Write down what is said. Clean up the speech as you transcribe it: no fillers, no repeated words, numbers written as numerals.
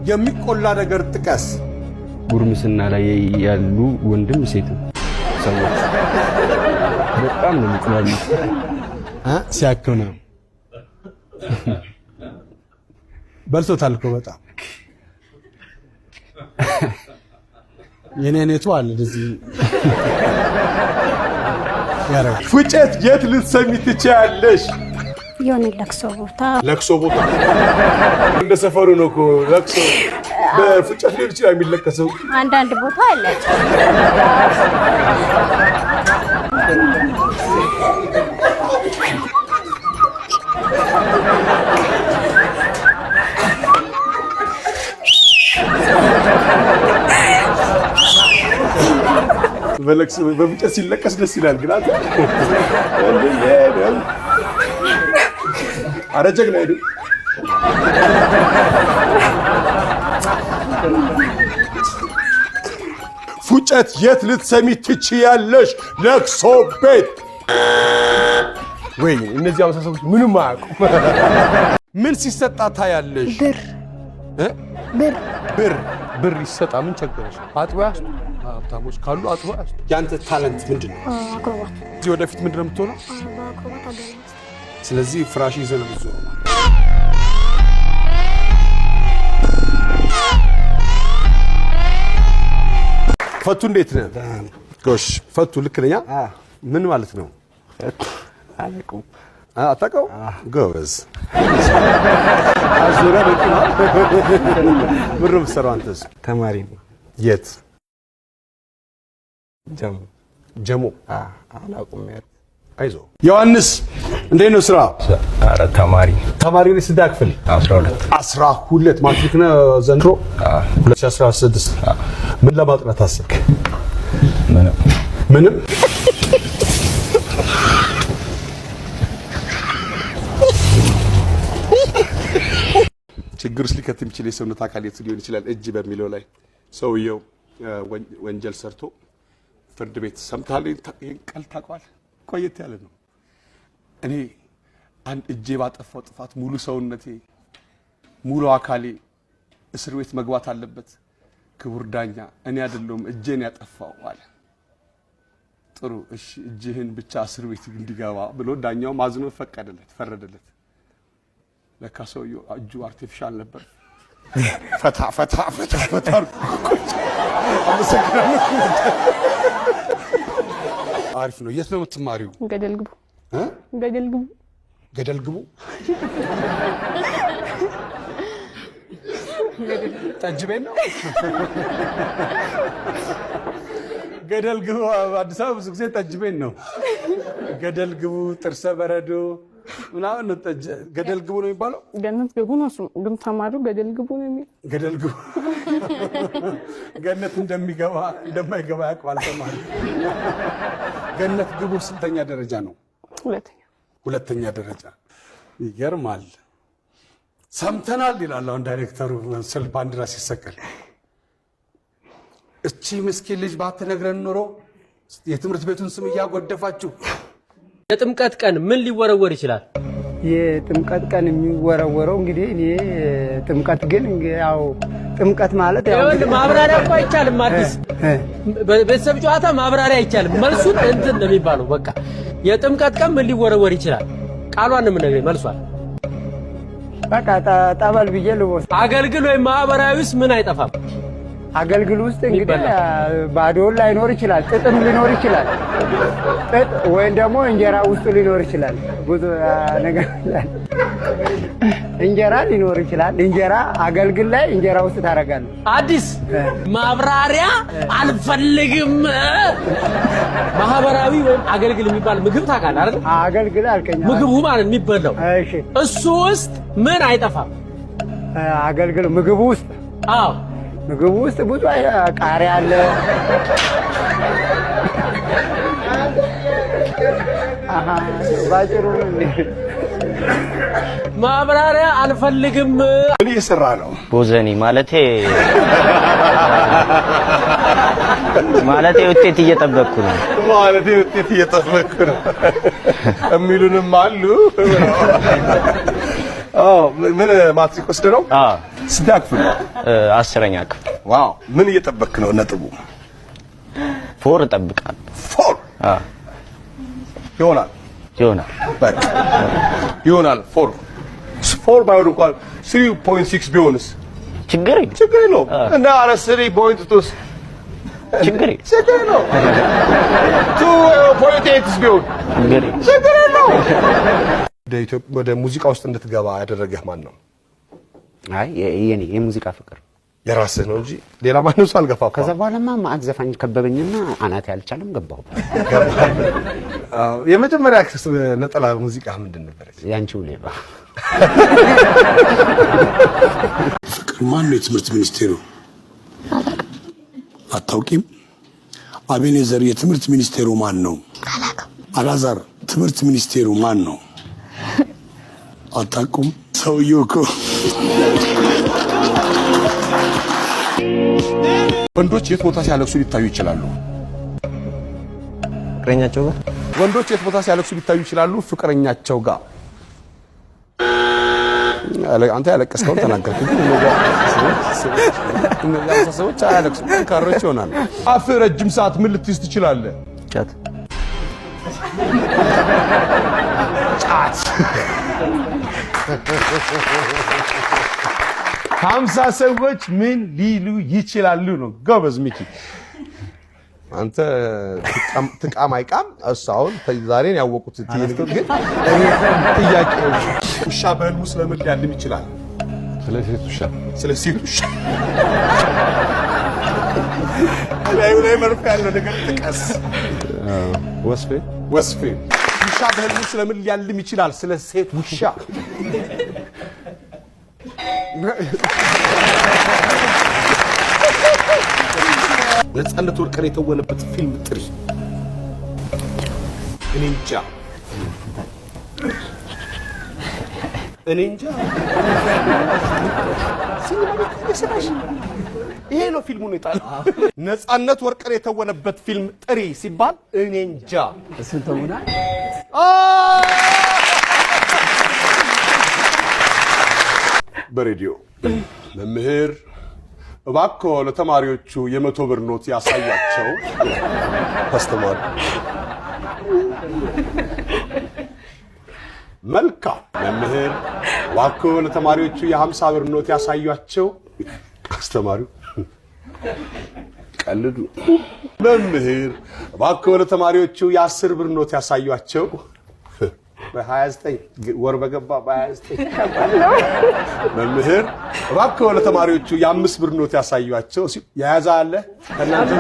የሚቆላ ነገር ጥቀስ። ጉርምስና ላይ ያሉ ወንድም ሴት ሰዎች በጣም ነው የሚቆላሉት ሲያከና በልቶታል እኮ በጣም የኔኔቱ አለ እንደዚህ ያረጋ ፉጨት የት ልትሰሚ ትችያለሽ? የሆነ ለቅሶ ቦታ እንደ ሰፈሩ ነው እኮ ለቅሶ በፉጨት ሊሆን ይችላል የሚለቀሰው። አንዳንድ ቦታ አለ። በለቅሶ በፉጨት ሲለቀስ ደስ ይላል ግን አንተ አረጀግ ነው አይደል? ፉጨት የት ልትሰሚ ትችያለሽ? ለቅሶ ቤት ወይ እነዚህ አመሳሰቦች ምንም አያውቁም። ምን ሲሰጣ ታያለሽ? ብር ይሰጣ። ምን ቸገረሽ? አጥቦ ያስጡ። ሀብታሞች ካሉ አጥቦ ያስጡ። ያንተ ታለንት ምንድን ነው? አክሮባት። እዚህ ወደፊት ምንድን ነው የምትሆነው? አክሮባት አገኘ። ስለዚህ ፍራሽ ይዘህ ነው የምትዞረው። ፈቱ እንዴት ነህ? ጎሽ ፈቱ ልክ ነኝ? ምን ማለት ነው? አላውቅም። አታውቀው? ጎበዝ አዙራ በቂ ነው። ምንድን ነው የምትሰራው አንተስ? ተማሪ ነው። የት? ጀሞ። አላውቅም። አይዞህ ዮሐንስ እንዴት ነው ስራ? ኧረ ተማሪ ነህ? ስንተኛ ክፍል? 12 ማትሪክ ነህ ዘንድሮ? 2016 ምን ለማጥናት አሰብክ? ምንም ችግር ውስጥ ሊከት የሚችል የሰውነት አካል የት ሊሆን ይችላል? እጅ በሚለው ላይ ሰውየው ወንጀል ሰርቶ ፍርድ ቤት ሰምተሃል? ይሄን ቃል ታውቀዋለህ? ቆየት ያለ ነው። እኔ አንድ እጄ ባጠፋው ጥፋት ሙሉ ሰውነቴ ሙሉ አካሌ እስር ቤት መግባት አለበት። ክቡር ዳኛ እኔ አይደለሁም እጄን ያጠፋው አለ። ጥሩ እሺ እጅህን ብቻ እስር ቤት እንዲገባ ብሎ ዳኛው ማዝኖ ፈረደለት። ለካ ሰውየው እጁ አርቲፊሻል ነበር። ፈታ አሪፍ ነው። የት ነው የምትማሪው? ገደል ግቡ ጠጅ ቤት ነው። ገደል ግቡ አዲስ አበባ ብዙ ጊዜ ጠጅ ቤት ነው። ገደል ግቡ ጥርሰ በረዶ ምናምን ነው ጠጅ። ገደል ግቡ ነው የሚባለው። ገነት ግቡ ነው እሱ። ግን ተማሪው ገደል ግቡ ነው የሚል። ገደል ግቡ ገነት እንደሚገባ እንደማይገባ ያውቃል ተማሪው። ገነት ግቡ ስንተኛ ደረጃ ነው? ሁለተኛ ደረጃ። ይገርማል። ሰምተናል ይላል አሁን ዳይሬክተሩ ስለ ባንዲራ ሲሰቀል። እቺ ምስኪን ልጅ ባትነግረን ኖሮ የትምህርት ቤቱን ስም እያጎደፋችሁ። የጥምቀት ቀን ምን ሊወረወር ይችላል? የጥምቀት ቀን የሚወረወረው እንግዲህ እኔ ጥምቀት ግን ያው ጥምቀት ማለት ያው ማብራሪያ እኮ አይቻልም። አዲስ ቤተሰብ ጨዋታ ማብራሪያ አይቻልም። መልሱን እንትን ነው የሚባለው። በቃ የጥምቀት ቀን ምን ሊወረወር ይችላል? ቃሏን ነው የምነግርህ። መልሷል በቃ ጠበል ብዬ ልወስ። አገልግል ወይም ማህበራዊስ ምን አይጠፋም? አገልግል ውስጥ እንግዲህ ባዶን ላይኖር ይችላል፣ ጥጥም ሊኖር ይችላል። ጥጥ ወይም ደግሞ እንጀራ ውስጥ ሊኖር ይችላል። ብዙ ነገር እንጀራ ሊኖር ይችላል። እንጀራ አገልግል ላይ እንጀራ ውስጥ ታደርጋለህ። አዲስ ማብራሪያ አልፈልግም። ማህበራዊ ወይም አገልግል የሚባል ምግብ ታውቃለህ አይደል? አገልግል አልከኝ። ምግቡ ማለት የሚበላው እሺ፣ እሱ ውስጥ ምን አይጠፋም? አገልግል ምግቡ ውስጥ አዎ ምግቡ ውስጥ ብዙ ቃሪያ አለ። ባጭሩ ማብራሪያ አልፈልግም። ምን እየሰራ ነው? ቦዘኒ ማለቴ ውጤት እየጠበቅኩ ነው። ውጤት እየጠበቅኩ ነው የሚሉንም አሉ። ምን ማትሪክ ወስደ ነው? ስንተኛ ክፍል? 10ኛ ክፍል። ዋው ምን እየጠበክ ነው? ነጥቡ 4 እጠብቃለሁ። 4 ይሆናል በቃ ይሆናል። 4 ባይሆን እንኳን 3.6 ቢሆንስ ችግር የለውም። እና አረ 3.2 ችግር የለውም። 2.8 ቢሆን ችግር የለውም። ወደ ሙዚቃ ውስጥ እንድትገባ ያደረገህ ማን ነው? አይ የኔ የሙዚቃ ፍቅር የራስህ ነው እንጂ ሌላ ማንም ሰው አልገፋም። ከዛ በኋላማ ማዕት ዘፋኝ ከበበኝና አናቴ አልቻለም ገባሁ። የመጀመሪያ ነጠላ ሙዚቃ ምንድን ነበረች? ያንቺው ሌባ። ፍቅር ማን ነው የትምህርት ሚኒስቴሩ? አታውቂም? አቤኔዘር የትምህርት ሚኒስቴሩ ማን ነው? አላዛር ትምህርት ሚኒስቴሩ ማን ነው? አታውቁም? ሰውዬው እኮ ወንዶች የት ቦታ ሲያለቅሱ ሊታዩ ይችላሉ? ፍቅረኛቸው ጋር። ወንዶች የት ቦታ ሲያለቅሱ ሊታዩ ይችላሉ? ፍቅረኛቸው ጋር። አንተ ያለቀስከውን ተናገርኩ። እነዚያ ሰዎች አያለቅሱም፣ ካሮች ይሆናሉ። አፍ ረጅም ሰዓት ምን ልትይዝ ትችላለህ? ጫት 50 ሰዎች ምን ሊሉ ይችላሉ ነው። ጎበዝ ሚኪ አንተ ትቃም አይቃም እሳውን ዛሬን ያወቁት ትይልክ ግን ጥያቄ ውሻ በህልሙ ስለምን ሊያልም ይችላል? ስለ ሴት ውሻ ላይ መርፍ ያለው ነገር ጥቀስ። ወስፌ ውሻ በህልሙ ስለምን ሊያልም ይችላል? ስለ ሴት ውሻ። ነፃነት ወርቅነህ የተወነበት ፊልም ጥሪ። እኔ እንጃ ይሄ ነው ፊልሙ ነው የጣለው። ነፃነት ወርቅነህ የተወነበት ፊልም ጥሪ ሲባል እኔ እንጃ እሱን ተውና በሬዲዮ መምህር እባክዎ ለተማሪዎቹ የ100 ብር ኖት ያሳያቸው። አስተማሪ መልካም መምህር እባክዎ ለተማሪዎቹ የ50 ብር ኖት ያሳያቸው። አስተማሪው ቀልዱ። መምህር እባክዎ ለተማሪዎቹ የ10 ብር ኖት ያሳያቸው። በ29 ወር በገባ በ29 መምህር እባክዎ ለተማሪዎቹ የ5 ብር ኖት ያሳያቸው። የያዘ አለ ከእናንተ